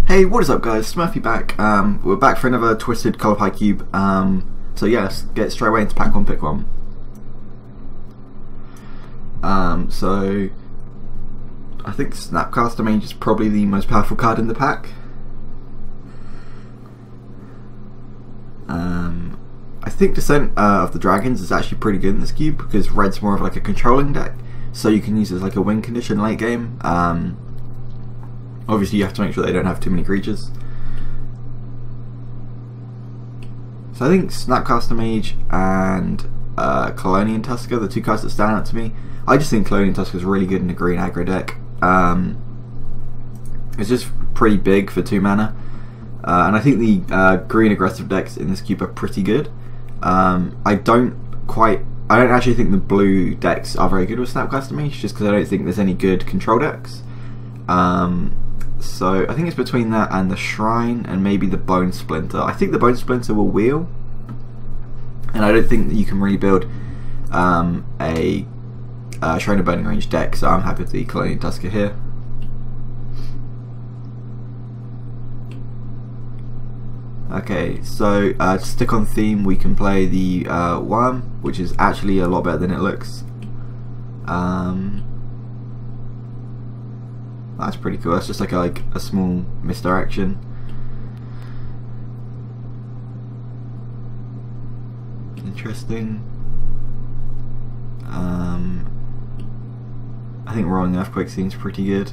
Hey, what is up guys, Smurfy back. We're back for another Twisted Colour Pie Cube. So yeah, let's get straight away into pack one, pick one. So I think Snapcaster Mage is probably the most powerful card in the pack. I think Descent of the Dragons is actually pretty good in this cube because red's more of like a controlling deck, so you can use it as like a win condition late game. Obviously you have to make sure they don't have too many creatures. So I think Snapcaster Mage and Kalonian Tusker, the two cards that stand out to me. I just think Kalonian Tusker is really good in a green aggro deck. It's just pretty big for 2 mana. And I think the green aggressive decks in this cube are pretty good. I don't actually think the blue decks are very good with Snapcaster Mage, just because I don't think there's any good control decks. So I think it's between that and the Shrine and maybe the Bone Splinter. I think the Bone Splinter will wheel, and I don't think that you can really build a Shrine of Burning Range deck, so I'm happy with the Kalonian Tusker here. Okay, so to stick on theme, we can play the Worm, which is actually a lot better than it looks. That's pretty cool. That's just like a small misdirection. Interesting. I think Rolling Earthquake seems pretty good,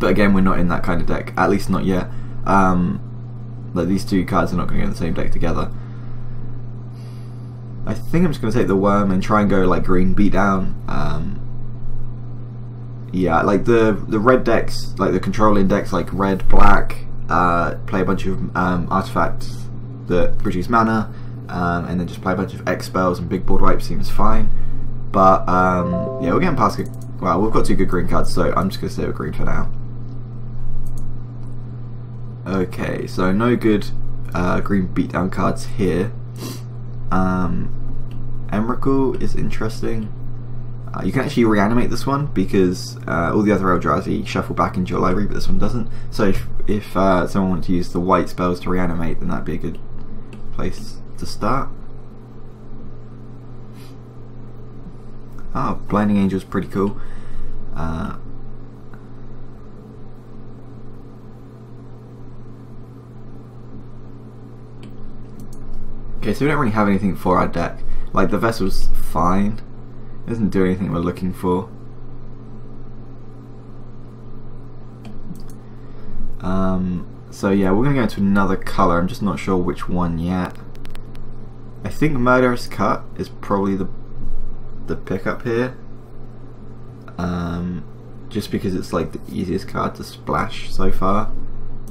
but again, we're not in that kind of deck. At least not yet. Like these two cards are not going to go in the same deck together. I think I'm just going to take the Worm and try and go like green beatdown. Yeah, like the red decks, like the controlling decks, like red, black, play a bunch of artifacts that produce mana, and then just play a bunch of X spells and big board wipe seems fine. But yeah, we're getting past. Well, we've got 2 good green cards, so I'm just gonna stay with green for now. Okay, so no good green beatdown cards here. Emrakul is interesting. You can actually reanimate this one because all the other Eldrazi shuffle back into your library, but this one doesn't. So if someone wanted to use the white spells to reanimate, then that'd be a good place to start. Oh, Blinding Angel is pretty cool. Okay, so we don't really have anything for our deck. Like the Vessel's fine. It doesn't do anything we're looking for. So yeah, we're going to go into another colour. I'm just not sure which one yet. I think Murderous Cut is probably the pickup here. Just because it's like the easiest card to splash so far.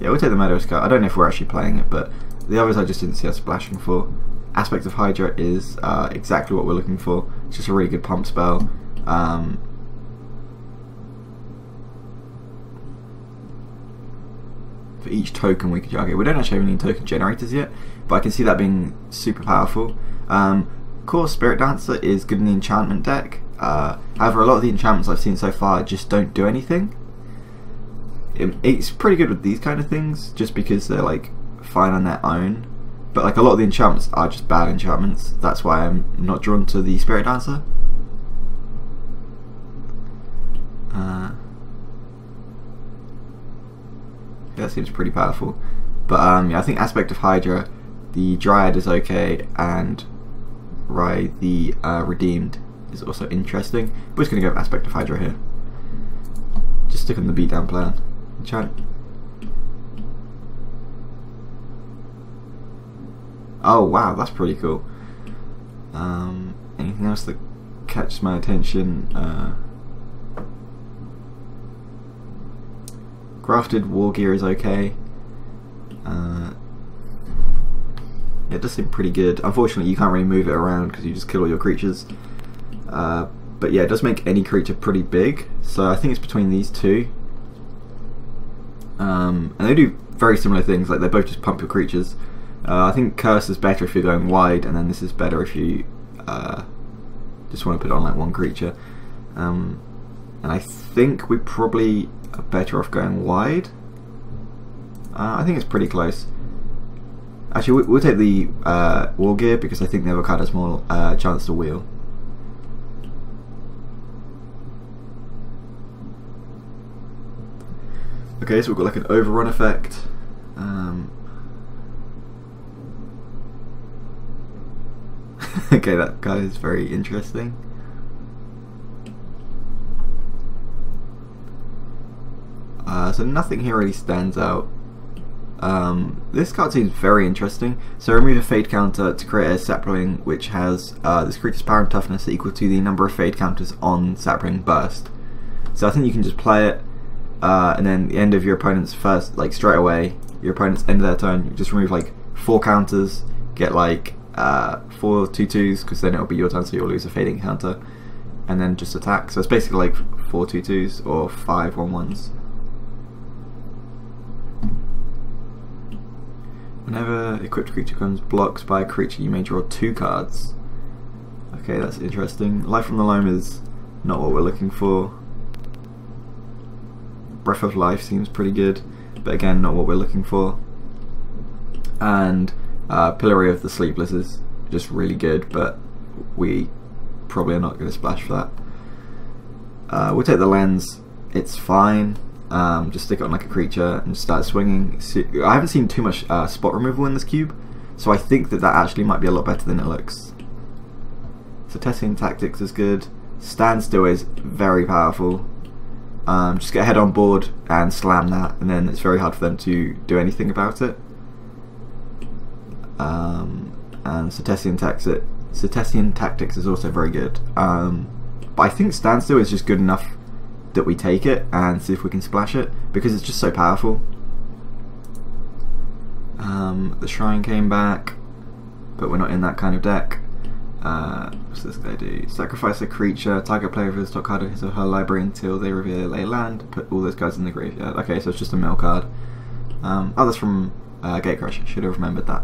Yeah, we'll take the Murderous Cut. I don't know if we're actually playing it, but the others I just didn't see us splashing for. Aspect of Hydra is exactly what we're looking for. It's just a really good pump spell. For each token we could... Okay, we don't actually have any token generators yet, but I can see that being super powerful. Of course, Spirit Dancer is good in the enchantment deck. However, a lot of the enchantments I've seen so far just don't do anything. It's pretty good with these kind of things, just because they're like fine on their own. But like a lot of the enchantments are just bad enchantments. That's why I'm not drawn to the Spirit Dancer. Yeah, that seems pretty powerful. But yeah, I think Aspect of Hydra, the Dryad is okay, and the Redeemed is also interesting. We're just going to go with Aspect of Hydra here. Just stick on the beatdown plan. Enchant. Oh wow, that's pretty cool. Anything else that catches my attention? Grafted War Gear is okay. It does seem pretty good. Unfortunately, you can't really move it around because you just kill all your creatures. But yeah, it does make any creature pretty big. So I think it's between these two. And they do very similar things. Like they both just pump your creatures. I think Curse is better if you're going wide, and then this is better if you just want to put on like one creature. And I think we probably are better off going wide. I think it's pretty close. Actually, we'll take the War Gear because I think the other card has more chance to wheel. Okay, so we've got like an overrun effect. Okay, that guy is very interesting. So nothing here really stands out. This card seems very interesting. So remove a fade counter to create a sapling which has this creature's power and toughness equal to the number of fade counters on sapling burst. So I think you can just play it, and then the end of your opponent's first, like straight away, your opponent's end of their turn, you just remove like 4 counters, get like 4 2/2s, because then it'll be your turn, so you'll lose a fading counter, and then just attack. So it's basically like 4 2/2s or 5 1/1s. Whenever equipped creature becomes blocked by a creature, you may draw 2 cards. Okay, that's interesting. Life from the Loam is not what we're looking for. Breath of Life seems pretty good, but again, not what we're looking for. And Pillory of the Sleepless is just really good, but we probably are not going to splash for that. We'll take the Lens. It's fine. Just stick it on like a creature and start swinging. I haven't seen too much spot removal in this cube, so I think that actually might be a lot better than it looks. So Testing Tactics is good. Standstill is very powerful. Just get a head on board and slam that, and then it's very hard for them to do anything about it. And Cetesian Tactics is also very good. But I think Standstill is just good enough that we take it and see if we can splash it, because it's just so powerful. The Shrine came back, but we're not in that kind of deck. What's this guy do? Sacrifice a creature, target player reveals top card of his or her library until they reveal a land, put all those guys in the graveyard. Okay, so it's just a mill card. Oh, that's from Gatecrash, should have remembered that.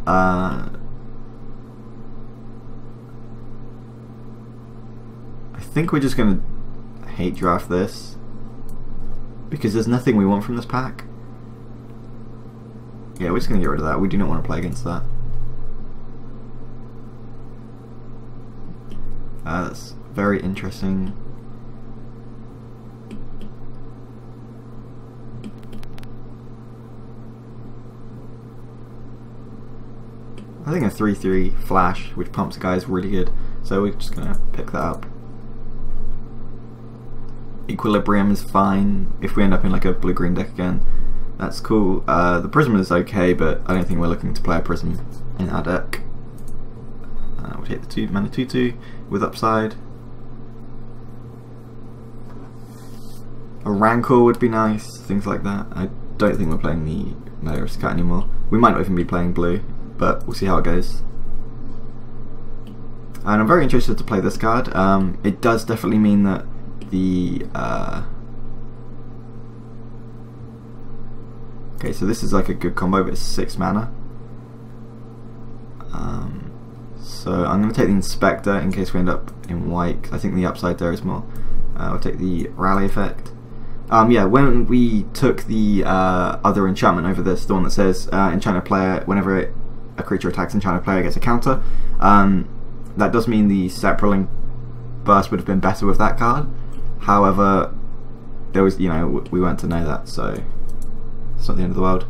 I think we're just going to hate draft this, because there's nothing we want from this pack. Yeah, we're just going to get rid of that. We do not want to play against that. That's very interesting. I think a 3/3 flash, which pumps guys, really good. So we're just going to pick that up. Equilibrium is fine. If we end up in like a blue-green deck again, that's cool. The Prism is okay, but I don't think we're looking to play a Prism in our deck. We'll take the 2-mana 2/2 with upside. A Rancor would be nice, things like that. I don't think we're playing the Murderous Cat anymore. We might not even be playing blue, but we'll see how it goes. And I'm very interested to play this card. It does definitely mean that the okay, so this is like a good combo, but it's 6 mana. So I'm going to take the Inspector in case we end up in white, 'cause I think the upside there is more. I'll take the Rally effect. Yeah, when we took the other enchantment over this, the one that says enchanted player, whenever a creature attacks enchanted player gets a counter, that does mean the Sapling Burst would have been better with that card. However, there was, we weren't to know that, so it's not the end of the world.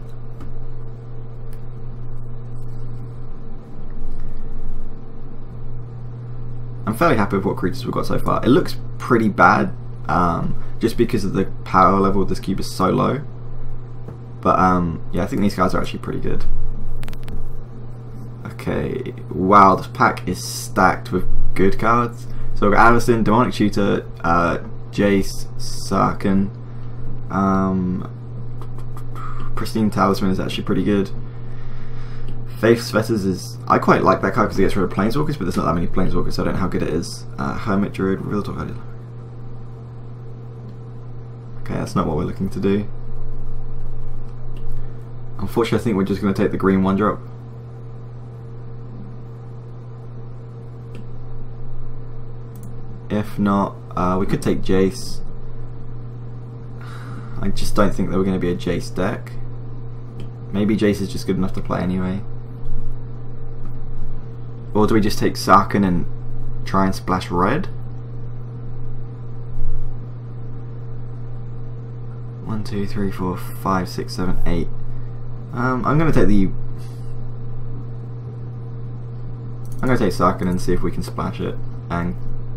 I'm fairly happy with what creatures we've got so far. It looks pretty bad, just because of the power level of this cube is so low. But yeah, I think these guys are actually pretty good. Okay, wow, this pack is stacked with good cards. So we've got Avacyn, Demonic Tutor, Jace, Sarkhan, Pristine Talisman is actually pretty good. Faith's Fetters is... I quite like that card because it gets rid of Planeswalkers, but there's not that many Planeswalkers, so I don't know how good it is. Hermit Druid, Reveal Top Card. Okay, that's not what we're looking to do. Unfortunately, I think we're just going to take the green 1-drop. If not, we could take Jace. I just don't think that we're going to be a Jace deck. Maybe Jace is just good enough to play anyway. Or do we just take Sarkhan and try and splash red? 1, 2, 3, 4, 5, 6, 7, 8. I'm gonna take Sarkhan and see if we can splash it, and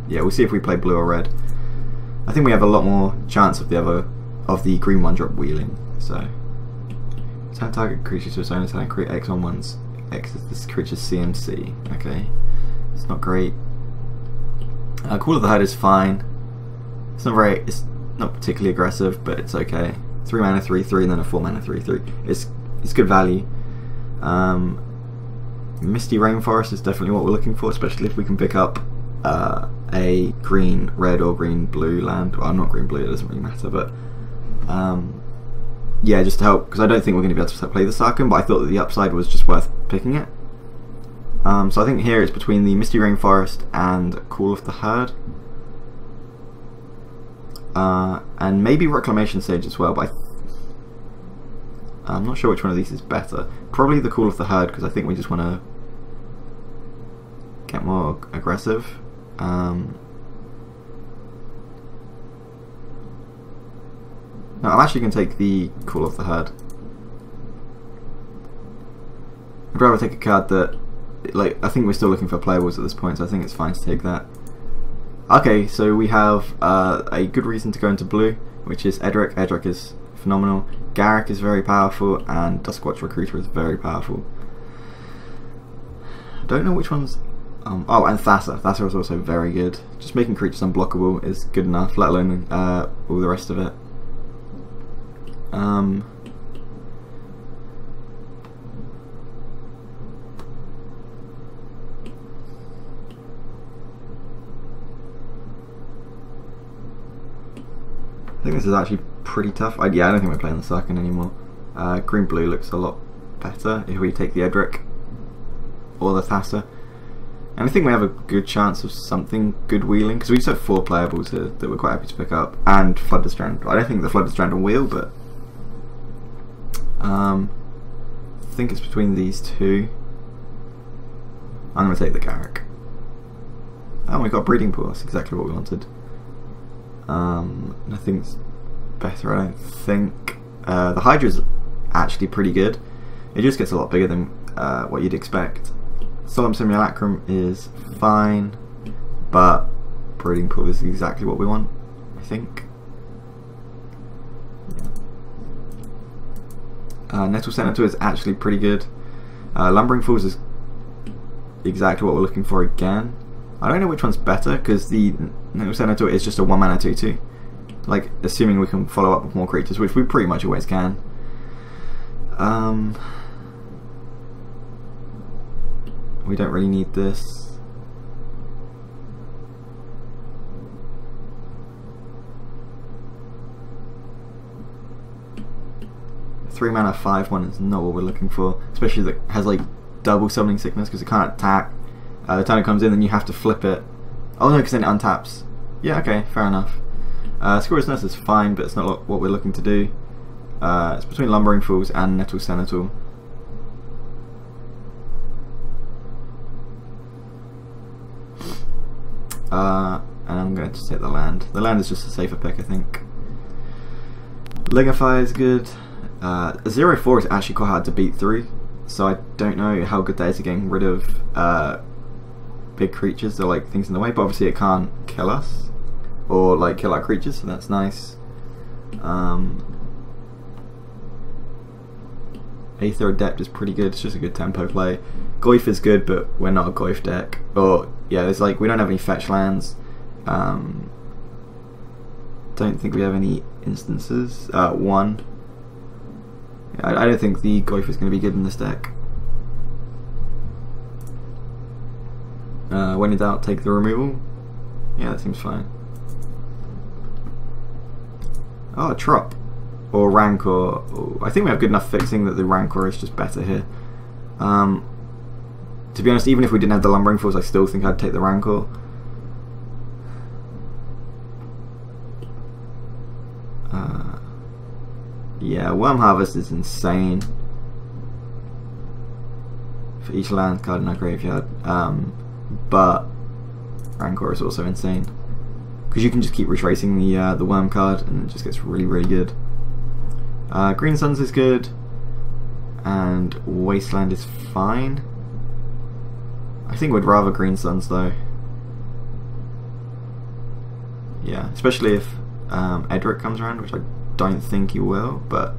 yeah, we'll see if we play blue or red. I think we have a lot more chance of the green one drop wheeling. So, turn target creature to its owner and create X on ones. X is this creature's CMC. Okay, it's not great. Call of the Herd is fine. It's not particularly aggressive, but it's okay. 3 mana 3/3 and then a 4 mana 3/3. It's good value. Misty Rainforest is definitely what we're looking for, especially if we can pick up a green red or green blue land. Well, not green blue, it doesn't really matter, but yeah, just to help, because I don't think we're going to be able to play the Sarkhan, but I thought that the upside was just worth picking it. So I think here it's between the Misty Rainforest and Call of the Herd. And maybe Reclamation Sage as well, but I'm not sure which one of these is better. Probably the Call of the Herd, because I think we just want to get more aggressive. No, I'm actually going to take the Call of the Herd. I'd rather take a card that, like, I think we're still looking for playables at this point, so I think it's fine to take that. Okay, so we have a good reason to go into blue, which is Edric. Edric is phenomenal. Garruk is very powerful, and Duskwatch Recruiter is very powerful. I don't know which ones. Oh, and Thassa. Thassa is also very good. Just making creatures unblockable is good enough, let alone all the rest of it. I think this is actually pretty tough. Yeah, I don't think we're playing the Sarkhan anymore. Green-blue looks a lot better if we take the Edric or the Thassa. And I think we have a good chance of something good wheeling, because we just have 4 playables here that we're quite happy to pick up. And Flooded Strand. I don't think the Flooded Strand will wheel, but I think it's between these two. I'm going to take the Garruk. Oh, we got a Breeding Pool. That's exactly what we wanted. Nothing's better, I don't think. The Hydra's actually pretty good. It just gets a lot bigger than what you'd expect. Solemn Simulacrum is fine, but Breeding Pool is exactly what we want, I think. Nettle Senator is actually pretty good. Lumbering Falls is exactly what we're looking for again. I don't know which one's better, because the Nettle Senator is just a 1 mana 2/2. Like, assuming we can follow up with more creatures, which we pretty much always can. We don't really need this. Three mana 5/1 is not what we're looking for, especially that has like double Summoning Sickness, because it can't attack. The time it comes in, then you have to flip it. Oh no, because then it untaps. Yeah, okay, fair enough. Scourge's Nest is fine, but it's not what we're looking to do. It's between Lumbering Falls and Nettle Senator. And I'm going to take the land. The land is just a safer pick, I think. Ligify is good. 0/4 is actually quite hard to beat through, so I don't know how good that is at getting rid of big creatures or like things in the way, but obviously it can't kill us or like kill our creatures, so that's nice. Aether Adept is pretty good, it's just a good tempo play. Goyf is good, but we're not a Goyf deck. Or yeah, there's like, we don't have any fetch lands. Don't think we have any instances. One. I don't think the Goyf is going to be good in this deck. When in doubt, take the removal. Yeah, that seems fine. Oh, a Trop. Or Rancor. Oh, I think we have good enough fixing that the Rancor is just better here. To be honest, even if we didn't have the Lumbering Falls, I still think I'd take the Rancor. Yeah, Worm Harvest is insane. for each land card in our graveyard. But Rancor is also insane because you can just keep retracing the worm card and it just gets really, really good. Green Suns is good, and Wasteland is fine. I think we'd rather Green Suns though. Yeah, especially if Edric comes around, which I don't think he will, but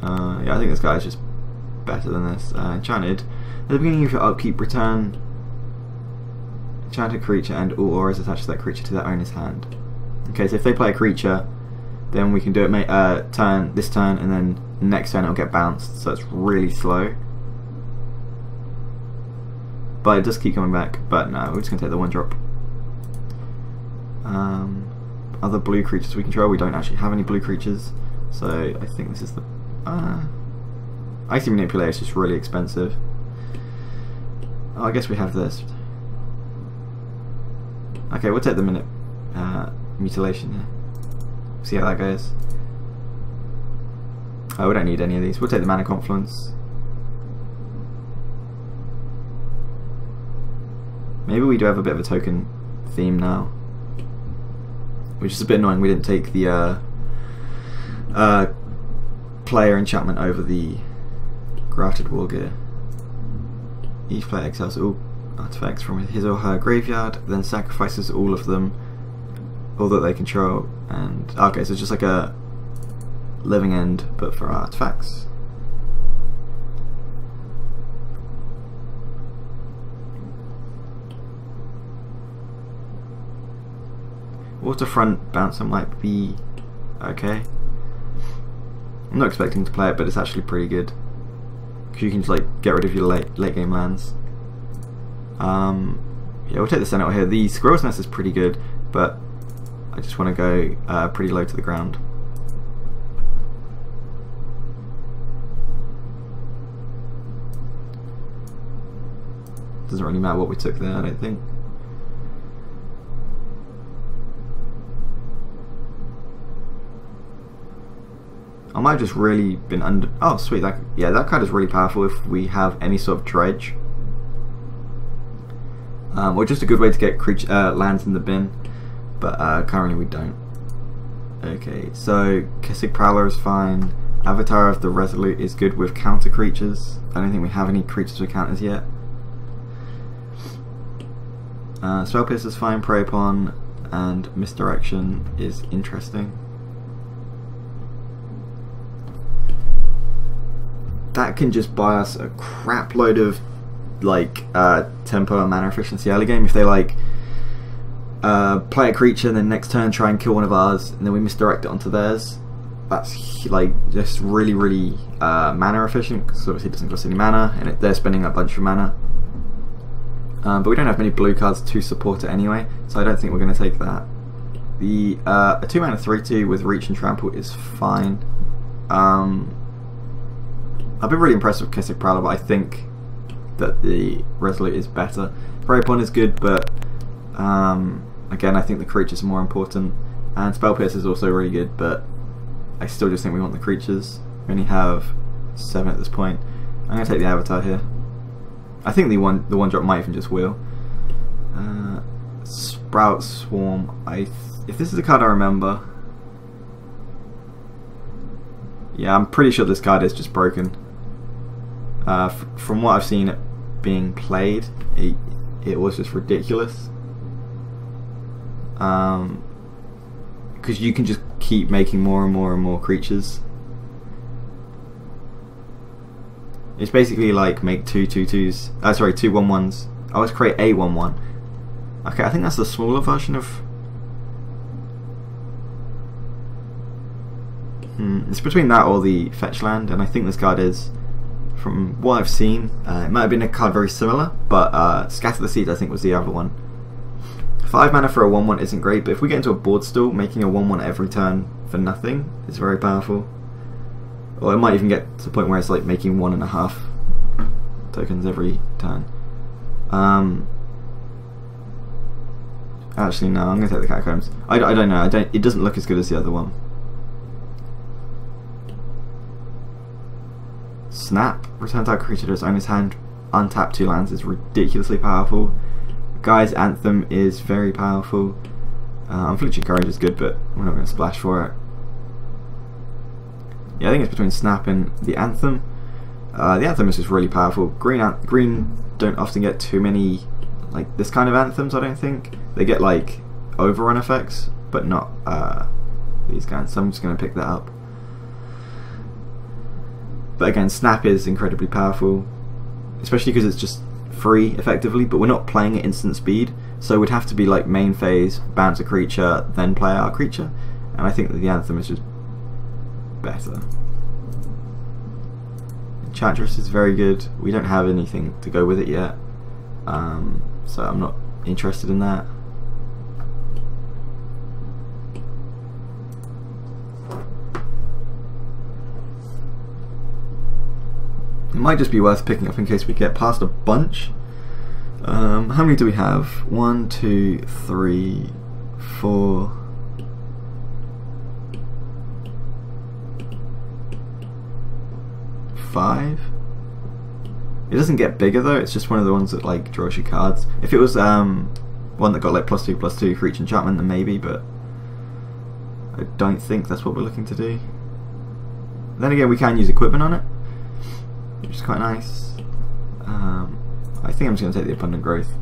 yeah, I think this guy is just better than this. Enchanted. At the beginning of your upkeep, return enchanted creature and all auras attached to that creature to their owner's hand. Okay, so if they play a creature, then we can do it this turn, and then next turn it'll get bounced, so it's really slow. But it does keep coming back, but no, we're just going to take the 1-drop. Other blue creatures we control, we don't actually have any blue creatures, so I think this is the... Icy Manipulator is just really expensive. Oh, I guess we have this. Okay, we'll take the Mutilation here. See how that goes. Oh, we don't need any of these. We'll take the Mana Confluence. Maybe we do have a bit of a token theme now, which is a bit annoying. We didn't take the player enchantment over the Grafted Wargear. Each player exiles all artifacts from his or her graveyard, then sacrifices all of them, all that they control, and okay, so it's just like a Living End, but for artifacts. Waterfront Bouncer might be okay. I'm not expecting to play it, but it's actually pretty good. Because you can just like get rid of your late game lands. Yeah, we'll take the Senator here. The Squirrel's Nest is pretty good, but I just want to go pretty low to the ground. Doesn't really matter what we took there, I don't think. I might have just really been under... Oh, sweet. Yeah, that card is really powerful if we have any sort of dredge. Or just a good way to get lands in the bin. But currently we don't. Okay, so Kessig Prowler is fine. Avatar of the Resolute is good with counter creatures. I don't think we have any creatures with counters yet. Spell Pierce is fine. Prey Upon and Misdirection is interesting. That can just buy us a crap load of like tempo and mana efficiency early game. If they like play a creature and then next turn try and kill one of ours and then we misdirect it onto theirs, that's like just really mana efficient, because obviously it doesn't cost any mana and they're spending a bunch of mana. But we don't have many blue cards to support it anyway, so I don't think we're going to take that. The a 2-mana 3/2 with Reach and Trample is fine. I've been really impressed with Kessig Prowler, but I think that the Resolute is better. Prey Upon is good, but again, I think the creatures are more important. And Spell Pierce is also really good, but I still just think we want the creatures. We only have 7 at this point. I'm going to take the Avatar here. I think the one drop might even just wheel. Sprout Swarm. If this is a card I remember, yeah, I'm pretty sure this card is just broken. From what I've seen it being played, it was just ridiculous. Because you can just keep making more and more creatures. It's basically like make 2 2/2s. Sorry, 2 1/1s. I always create a 1/1. Okay, I think that's the smaller version of. It's between that or the fetch land, and I think this card is, from what I've seen, it might have been a card very similar, but Scatter the Seeds I think was the other one. 5 mana for a 1/1 isn't great, but if we get into a board stall, making a 1/1 every turn for nothing is very powerful. Or it might even get to the point where it's like making 1.5 tokens every turn. Actually, no, I'm going to take the Catacombs. I don't know, it doesn't look as good as the other one. Snap, return target creature to its owner's hand, untap 2 lands is ridiculously powerful. Guy's Anthem is very powerful. Unflinching Courage is good, but we're not going to splash for it. Yeah, I think it's between Snap and the Anthem. The Anthem is just really powerful. Green don't often get too many like this kind of anthems, I don't think. They get like overrun effects, but not these kinds, so I'm just going to pick that up. But again, Snap is incredibly powerful, especially because it's just free effectively, but we're not playing at instant speed, so we'd have to be like main phase, bounce a creature, then play our creature, and I think that the Anthem is just better. Enchantress is very good. We don't have anything to go with it yet, so I'm not interested in that. It might just be worth picking up in case we get past a bunch. How many do we have? 1, 2, 3, 4. 5. It doesn't get bigger though, it's just one of the ones that like draws you cards. If it was one that got like +2/+2 for each enchantment, then maybe, but I don't think that's what we're looking to do. Then again, we can use equipment on it, which is quite nice. I think I'm just going to take the Abundant Growth.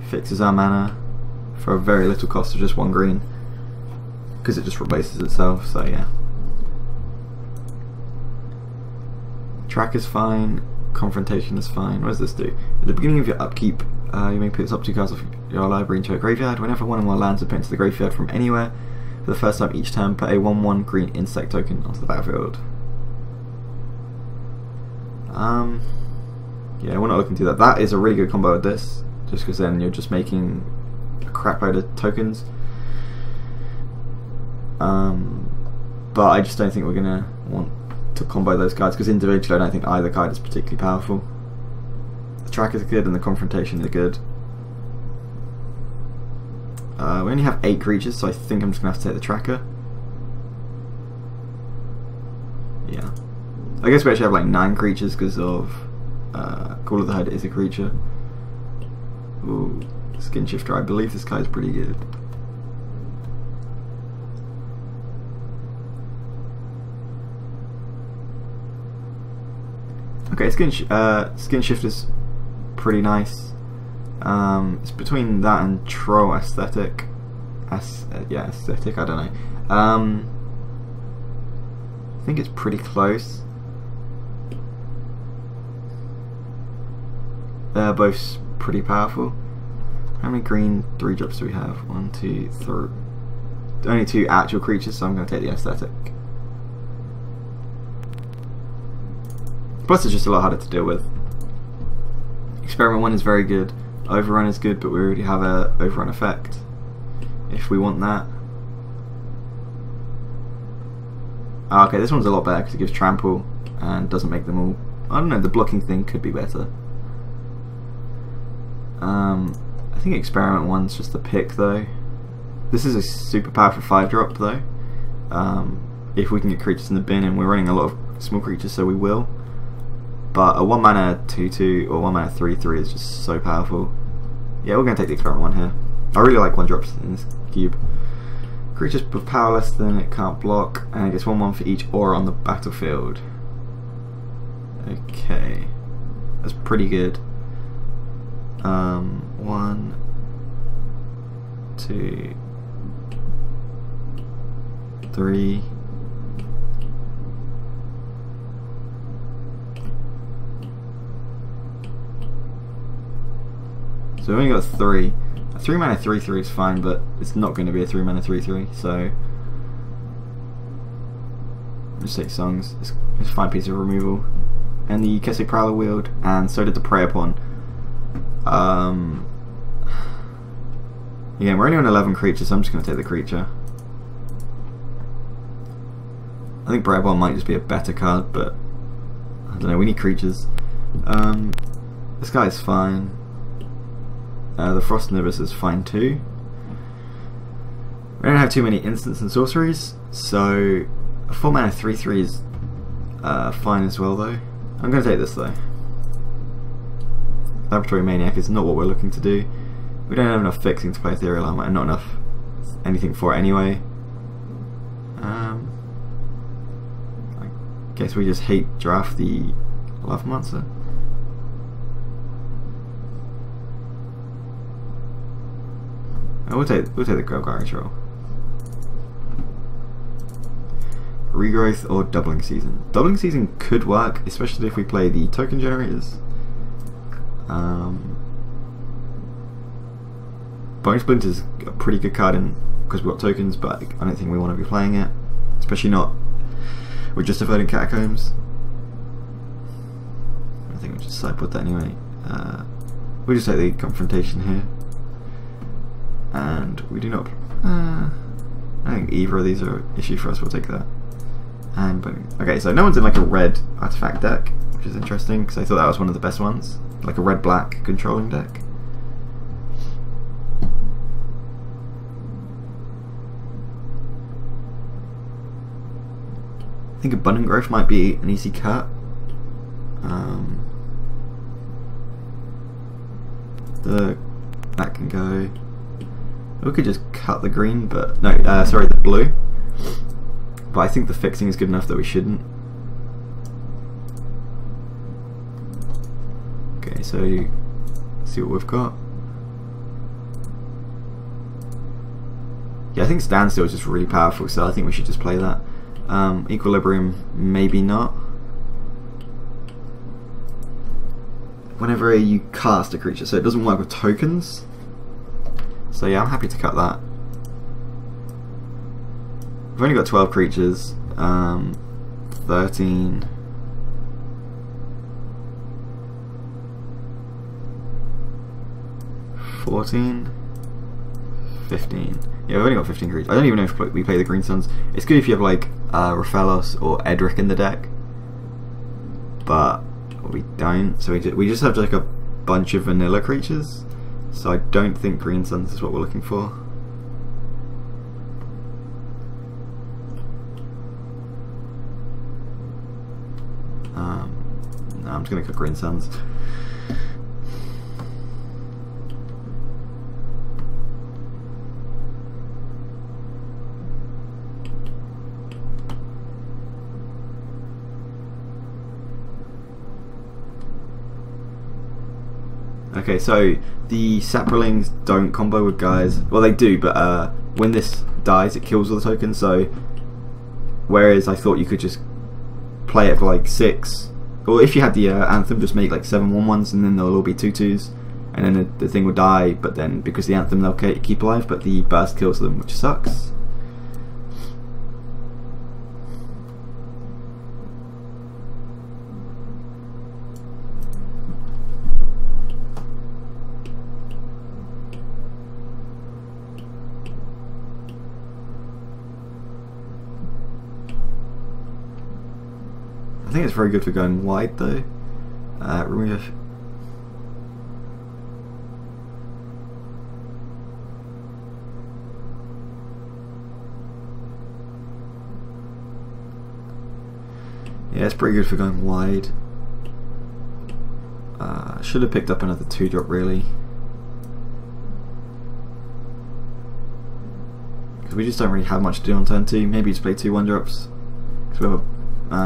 Fixes our mana for a very little cost of just 1 green, because it just replaces itself, so yeah. Track is fine, Confrontation is fine. What does this do? At the beginning of your upkeep, you may put top 2 cards off your library into a graveyard. Whenever one of our lands are put into the graveyard from anywhere, for the first time each turn, put a 1/1 green insect token onto the battlefield. Yeah, we're not looking to do that. That is a really good combo with this, just because then you're just making a crap load of tokens. But I just don't think we're gonna want to combo those cards, because individually I don't think either card is particularly powerful. The track is good and the confrontation is good. We only have 8 creatures, so I think I'm just gonna have to take the tracker. Yeah, I guess we actually have like 9 creatures because of Call of the Herd is a creature. Ooh, Skin Shifter. I believe this guy's pretty good. Okay, Skin Shifter's pretty nice. It's between that and Troll Aesthetic. Yeah, Aesthetic, I don't know. I think it's pretty close. They're both pretty powerful. How many green 3-drops do we have? 1, 2, 3. Only 2 actual creatures, so I'm going to take the Aesthetic. Plus it's just a lot harder to deal with. Experiment 1 is very good. Overrun is good, but we already have a overrun effect if we want that. Okay, this one's a lot better because it gives trample and doesn't make them all. I don't know, the blocking thing could be better. I think Experiment 1's just the pick though. This is a super powerful 5-drop though. If we can get creatures in the bin, and we're running a lot of small creatures, so we will. But a 1 mana 2/2 or 1 mana 3/3 is just so powerful. Yeah, we're going to take the Experiment 1 here. I really like 1-drops in this cube. Creatures with power less than it can't block, and it gets 1/1 for each aura on the battlefield. Okay, that's pretty good. 1, 2, 3. So we only got 3. A 3 mana 3/3 is fine, but it's not going to be a 3 mana 3/3, so just take Songs. It's a fine piece of removal. And the Kessig Prowler Wield, and so did the Prey Upon. Yeah, we're only on 11 creatures, so I'm just going to take the creature. I think Prey Upon might just be a better card, but I don't know, we need creatures. This guy is fine. The Frost Nimbus is fine too. We don't have too many instants and sorceries, so a 4 mana 3/3 is fine as well though. I'm going to take this though. Laboratory Maniac is not what we're looking to do. We don't have enough fixing to play Ethereal Armor, and not enough anything for it anyway. I guess we just hate draft the Lava Monster. Oh, we'll take the Golgari Troll. Regrowth or Doubling Season. Doubling Season could work, especially if we play the token generators. Bone Splint is a pretty good card in because we've got tokens, but I don't think we want to be playing it, especially not with Justified in Catacombs. I think we'll just sideboard that anyway. We'll just take the Confrontation here, and we do not. I think either of these are an issue for us. We'll take that. And okay, so no one's in like a red artifact deck, which is interesting because I thought that was one of the best ones, like a red-black controlling deck. I think Abundant Growth might be an easy cut. That can go. We could just cut the green, but no, sorry, the blue. But I think the fixing is good enough that we shouldn't. Okay, so see what we've got. Yeah, I think Standstill is just really powerful, so I think we should just play that. Equilibrium, maybe not. Whenever you cast a creature, so it doesn't work with tokens. So yeah, I'm happy to cut that. We've only got 12 creatures. 13. 14. 15. Yeah, we've only got 15 creatures. I don't even know if we play the Green Suns. It's good if you have like Raphaelos or Edric in the deck, but we don't. So we just have like a bunch of vanilla creatures. So I don't think Green Suns is what we're looking for. No, I'm just gonna cut Green Suns. Okay, so the Saprolings don't combo with guys. Well, they do, but when this dies, it kills all the tokens. So, whereas I thought you could just play it for like 6, or if you had the Anthem, just make like 7 1/1s, and then they'll all be 2/2s, and then the thing will die. But then because the Anthem, they'll keep alive, but the burst kills them, which sucks. I think it's very good for going wide though. Remove. Yeah, it's pretty good for going wide. Should have picked up another 2-drop really. Because we just don't really have much to do on turn 2. Maybe just play 2 1-drops. Because we have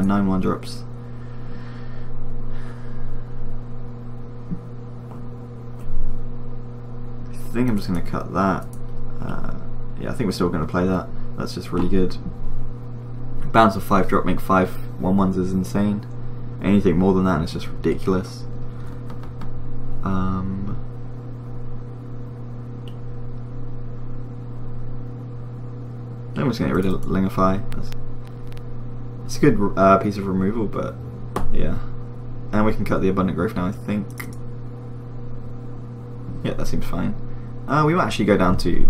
9 1-drops. I think I'm just going to cut that. Yeah, I think we're still going to play that. That's just really good. Bounce of 5-drop, make 5 1/1s is insane. Anything more than that is just ridiculous. I'm just going to get rid of Lingify. It's a good piece of removal, but yeah. And we can cut the Abundant Growth now, I think. Yeah, that seems fine. We might actually go down to...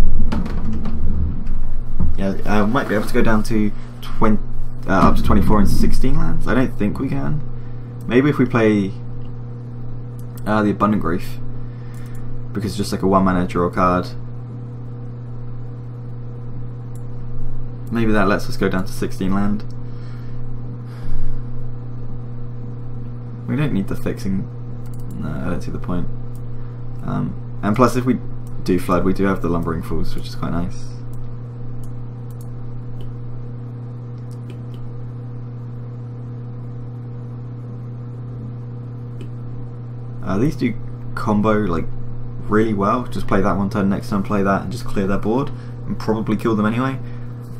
Yeah, we might be able to go down to up to 24 and 16 lands. I don't think we can. Maybe if we play the Abundant Growth, because it's just like a 1-mana draw card. Maybe that lets us go down to 16 land. We don't need the fixing. No, I don't see the point. And plus, if we do flood, we do have the Lumbering Fools, which is quite nice. These do combo like really well. Just play that one turn, next turn play that, and just clear their board, and probably kill them anyway.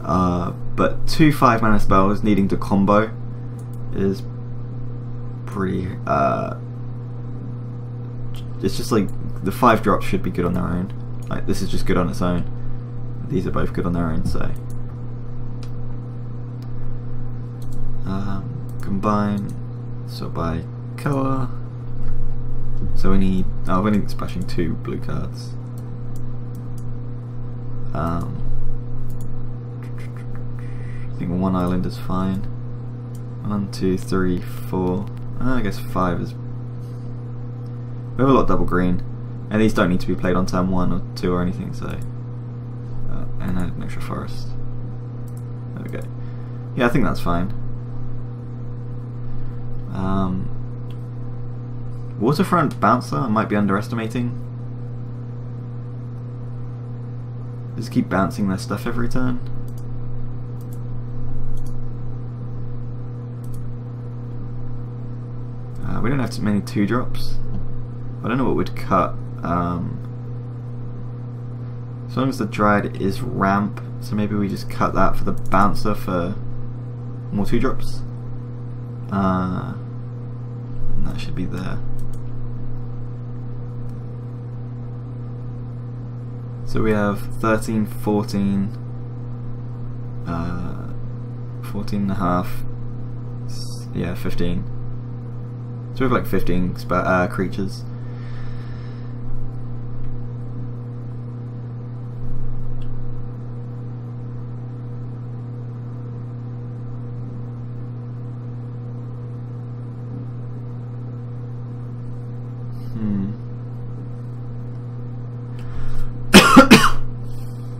But 2 5-mana spells needing to combo is pretty. It's just like the 5 drops should be good on their own. Like this is just good on its own. These are both good on their own, so combine. So by color. So we need. Oh, we're only splashing 2 blue cards. I think 1 island is fine. 1, 2, 3, 4. I guess 5 is. We have a lot of double green, and these don't need to be played on turn 1 or 2 or anything. So, and an extra forest. There we go. Yeah, I think that's fine. Waterfront Bouncer I might be underestimating. Just keep bouncing their stuff every turn. We don't have too many 2-drops. I don't know what would cut. As long as the Dryad is ramp, so maybe we just cut that for the Bouncer for more 2-drops. And that should be there. So we have 13, 14, 14 and a half, yeah, 15. So we have like 15 creatures.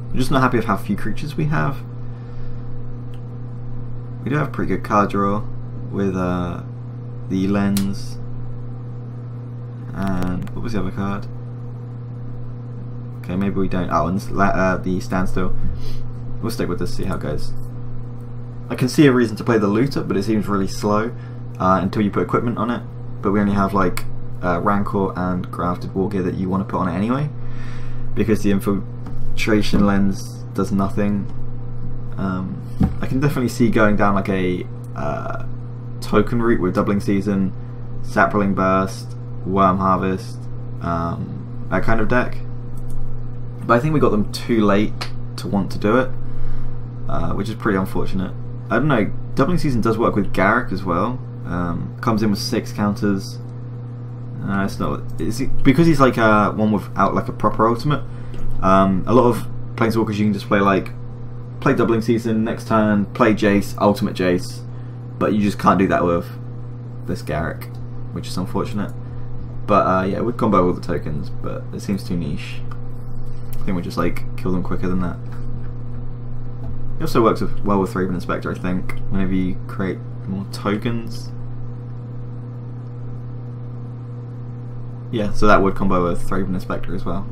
I'm just not happy with how few creatures we have. We do have a pretty good card draw with the Lens and what was the other card? Okay, maybe we don't. Oh, and the Standstill. We'll stick with this, see how it goes. I can see a reason to play the Looter, but it seems really slow until you put equipment on it. But we only have like Rancor and Grafted War Gear that you want to put on it anyway, because the Infiltration Lens does nothing. I can definitely see going down like a token route with Doubling Season, Sapling Burst, Worm Harvest, that kind of deck. But I think we got them too late to want to do it, which is pretty unfortunate. I don't know, Doubling Season does work with Garruk as well. Comes in with 6 counters. It's not. It's because he's like one without like a proper ultimate. A lot of Planeswalkers you can just play Doubling Season, next turn play Jace, ultimate Jace, but you just can't do that with this Garruk, which is unfortunate. But yeah, we'd combo all the tokens, but it seems too niche. I think we just like kill them quicker than that. It also works well with Thraben Inspector, I think, whenever you create more tokens. Yeah, so that would combo with Thraben Inspector as well.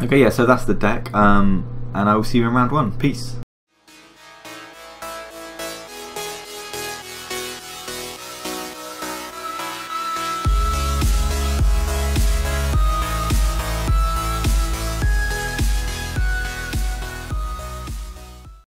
Okay, yeah, so that's the deck, and I will see you in round 1. Peace.